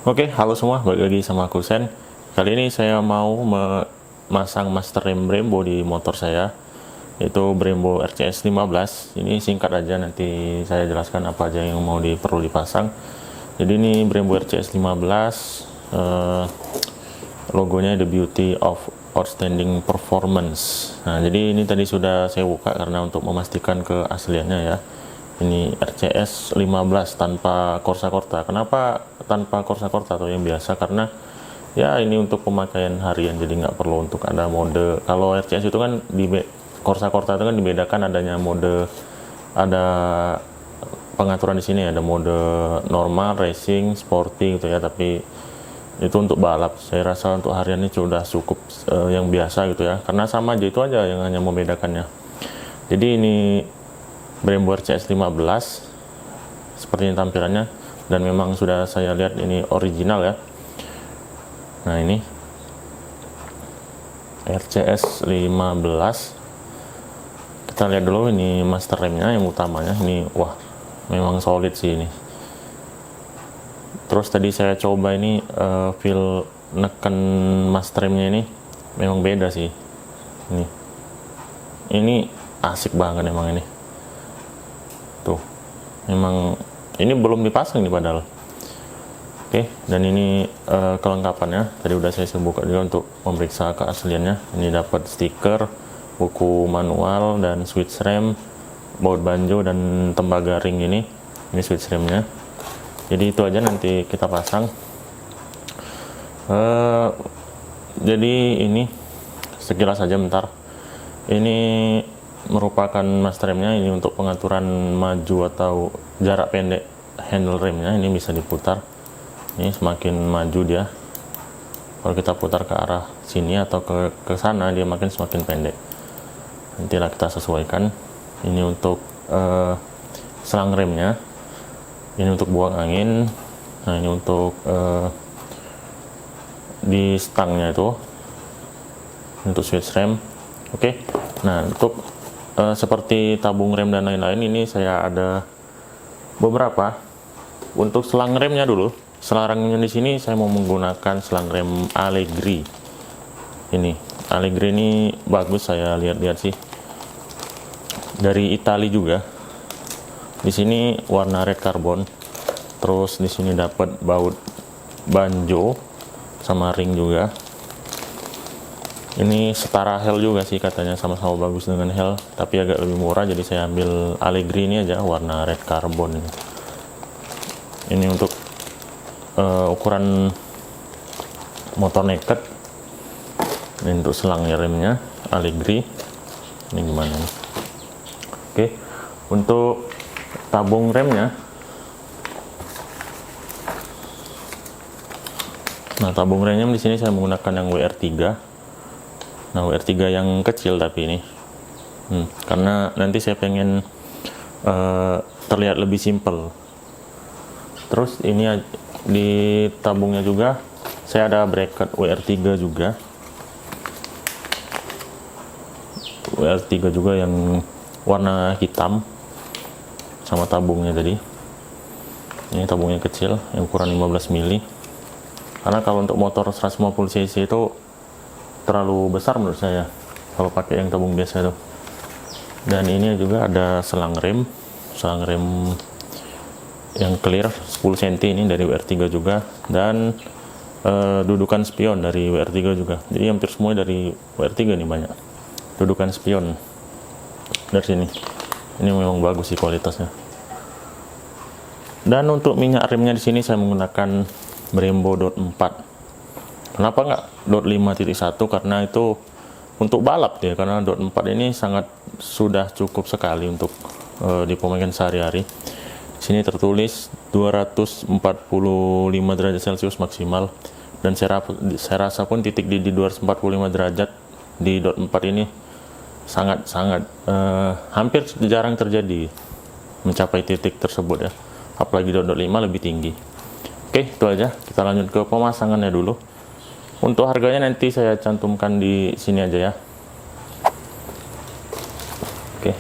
Oke, halo semua, balik lagi sama aku Sen. Kali ini saya mau memasang master rem Brembo di motor saya, yaitu Brembo RCS 15. Ini singkat aja, nanti saya jelaskan apa aja yang perlu dipasang. Jadi ini Brembo RCS 15, logonya The Beauty of Outstanding Performance. Nah, jadi ini tadi sudah saya buka karena untuk memastikan keasliannya ya. Ini RCS 15 tanpa Corsa-Corta. Kenapa tanpa Corsa-Corta atau yang biasa? Karena ya ini untuk pemakaian harian, jadi nggak perlu untuk ada mode. Kalau RCS itu kan Corsa-Corta itu kan dibedakan adanya mode, ada pengaturan di sini ada mode normal, racing, sporty gitu ya. Tapi itu untuk balap. Saya rasa untuk harian ini sudah cukup yang biasa gitu ya. Karena sama aja, itu aja yang hanya membedakannya. Jadi ini Brembo RCS 15 seperti ini tampilannya, dan memang sudah saya lihat ini original ya. Nah, ini RCS 15, kita lihat dulu ini master remnya yang utamanya. Ini wah, memang solid sih ini. Terus tadi saya coba ini feel neken master remnya, ini memang beda sih. Ini asik banget emang ini. Tuh, memang ini belum dipasang nih padahal. Oke, dan ini kelengkapannya tadi udah saya buka juga untuk memeriksa keasliannya. Ini dapat stiker, buku manual, dan switch rem, baut banjo, dan tembaga ring ini switch remnya. Jadi itu aja, nanti kita pasang. Jadi ini sekilas aja bentar. Ini merupakan master remnya, ini untuk pengaturan maju atau jarak pendek handle remnya. Ini bisa diputar, ini semakin maju dia, kalau kita putar ke arah sini atau ke sana dia semakin pendek. Nantilah kita sesuaikan. Ini untuk selang remnya, ini untuk buang angin. Nah, ini untuk di stangnya itu untuk switch rem. Oke. Nah, untuk seperti tabung rem dan lain-lain, ini saya ada beberapa. Untuk selang remnya dulu, selang remnya di sini saya mau menggunakan selang rem Allegri. Ini Allegri ini bagus, saya lihat-lihat sih, dari Italia juga. Di sini warna red carbon. Terus di sini dapat baut banjo sama ring juga. Ini setara Hell juga sih katanya, sama-sama bagus dengan Hell, tapi agak lebih murah, jadi saya ambil Allegri ini aja, warna red carbon. Ini untuk ukuran motor naked. Ini untuk selang remnya Allegri. Ini gimana nih? Oke, untuk tabung remnya. Nah, tabung remnya di sini saya menggunakan yang WR3. Nah, WR3 yang kecil tapi ini karena nanti saya pengen terlihat lebih simple. Terus ini di tabungnya juga saya ada bracket WR3 juga. WR3 juga yang warna hitam sama tabungnya tadi. Ini tabungnya kecil yang ukuran 15 mili. Karena kalau untuk motor 150 cc itu terlalu besar menurut saya kalau pakai yang tabung biasa itu. Dan ini juga ada selang rem yang clear 10 cm ini dari WR3 juga, dan dudukan spion dari WR3 juga. Jadi hampir semua dari WR3 nih, banyak dudukan spion dari sini. Ini memang bagus sih kualitasnya. Dan untuk minyak remnya di sini saya menggunakan Brembo DOT 4. Kenapa nggak DOT 5.1? Karena itu untuk balap ya, karena DOT 4 ini sudah cukup sekali untuk di pemakaian sehari-hari. Sini tertulis 245 derajat Celcius maksimal, dan saya rasa pun titik di 245 derajat di DOT 4 ini sangat hampir jarang terjadi mencapai titik tersebut ya, apalagi DOT 5 lebih tinggi. Oke, itu aja, kita lanjut ke pemasangannya dulu. Untuk harganya nanti saya cantumkan di sini aja ya. Oke.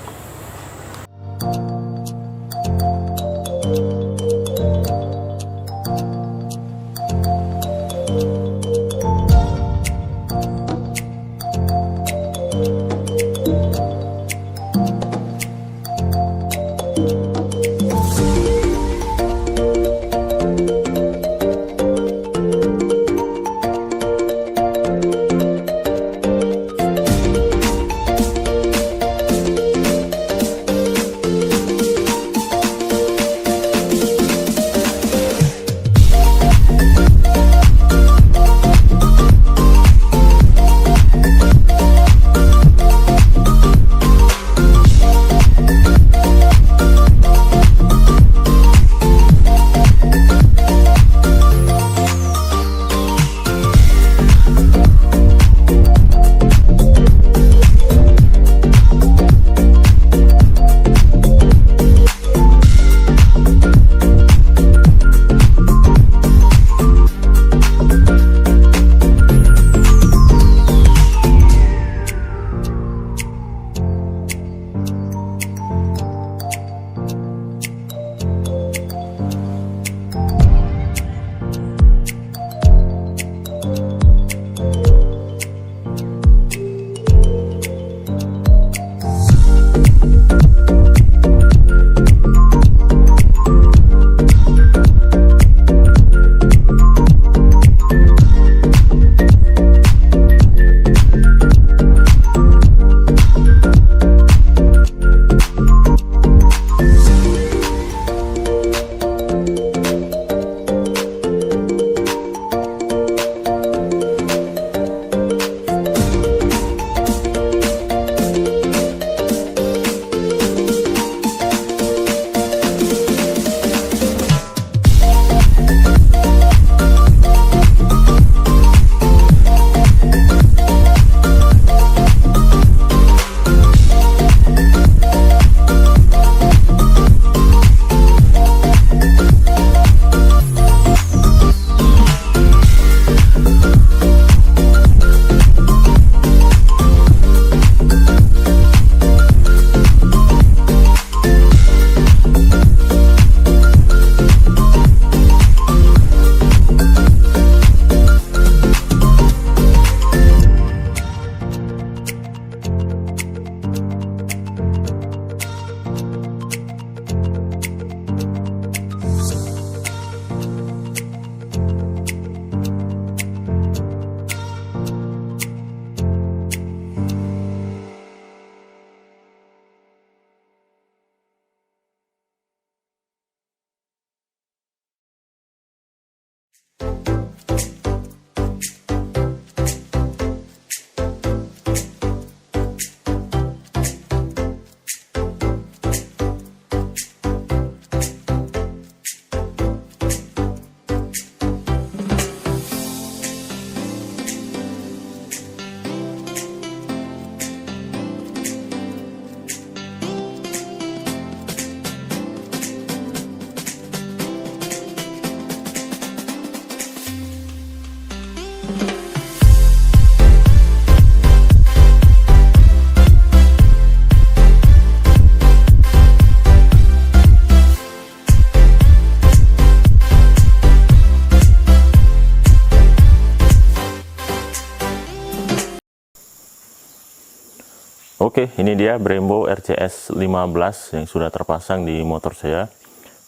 Oke, ini dia Brembo RCS 15 yang sudah terpasang di motor saya,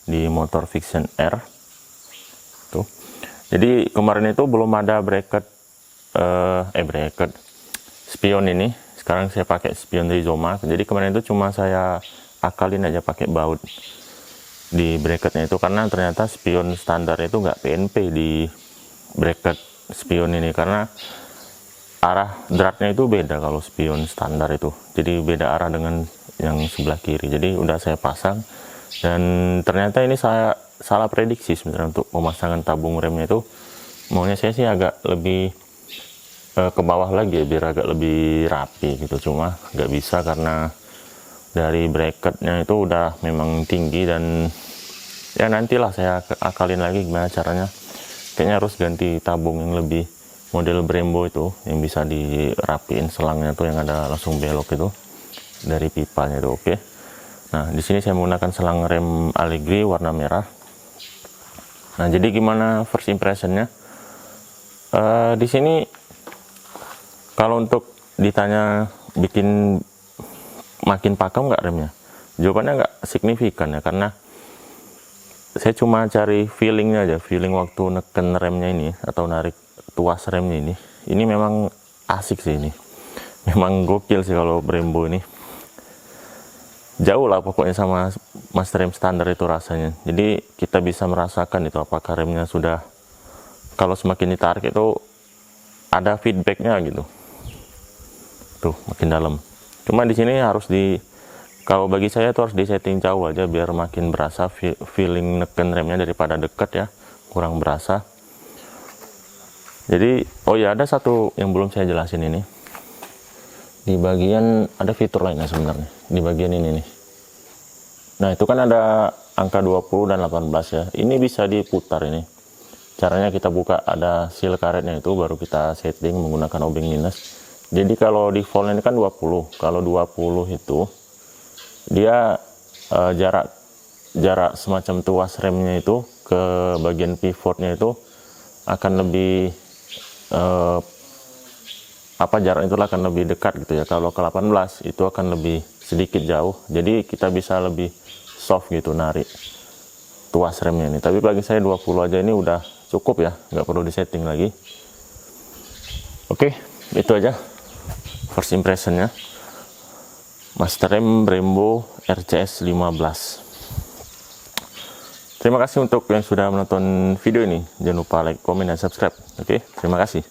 di motor Vixion R. Tuh. Jadi kemarin itu belum ada bracket spion ini. Sekarang saya pakai spion Rizoma. Jadi kemarin itu cuma saya akalin aja pakai baut di bracketnya itu, karena ternyata spion standar itu nggak PNP di bracket spion ini, karena arah dratnya itu beda kalau spion standar itu, jadi beda arah dengan yang sebelah kiri. Jadi udah saya pasang, dan ternyata ini saya salah prediksi sebenarnya untuk pemasangan tabung remnya itu. Maunya saya sih agak lebih ke bawah lagi ya, biar agak lebih rapi gitu, cuma nggak bisa karena dari bracketnya itu udah memang tinggi. Dan ya nantilah saya akalin lagi gimana caranya. Kayaknya harus ganti tabung yang lebih model Brembo itu, yang bisa dirapiin selangnya tuh yang ada langsung belok itu dari pipanya itu. Oke. Nah, di sini saya menggunakan selang rem Allegri warna merah. Nah, jadi gimana first impressionnya? Di sini kalau untuk ditanya bikin makin pakem nggak remnya, jawabannya nggak signifikan ya, karena saya cuma cari feelingnya aja, feeling waktu neken remnya ini atau narik tuas remnya ini memang asik sih. Ini memang gokil sih kalau Brembo ini, jauh lah pokoknya sama master rem standar itu rasanya. Jadi kita bisa merasakan itu apakah remnya sudah, kalau semakin ditarik itu ada feedbacknya gitu, tuh makin dalam. Cuma di sini harus kalau bagi saya tuh harus disetting jauh aja biar makin berasa feeling neken remnya daripada dekat ya, kurang berasa. Jadi, oh ya, ada satu yang belum saya jelasin ini. Di bagian, ada fitur lainnya sebenarnya. Di bagian ini nih. Nah, itu kan ada angka 20 dan 18 ya. Ini bisa diputar ini. Caranya kita buka, ada seal karetnya itu, baru kita setting menggunakan obeng minus. Jadi kalau default ini kan 20. Kalau 20 itu, dia jarak semacam tuas remnya itu ke bagian pivotnya itu akan lebih jarak itu akan lebih dekat gitu ya. Kalau ke 18 itu akan lebih sedikit jauh, jadi kita bisa lebih soft gitu narik tuas remnya ini. Tapi bagi saya 20 aja ini udah cukup ya, nggak perlu disetting lagi. Oke, itu aja first impressionnya master rem Brembo RCS 15. Terima kasih untuk yang sudah menonton video ini. Jangan lupa like, komen, dan subscribe. Oke, terima kasih.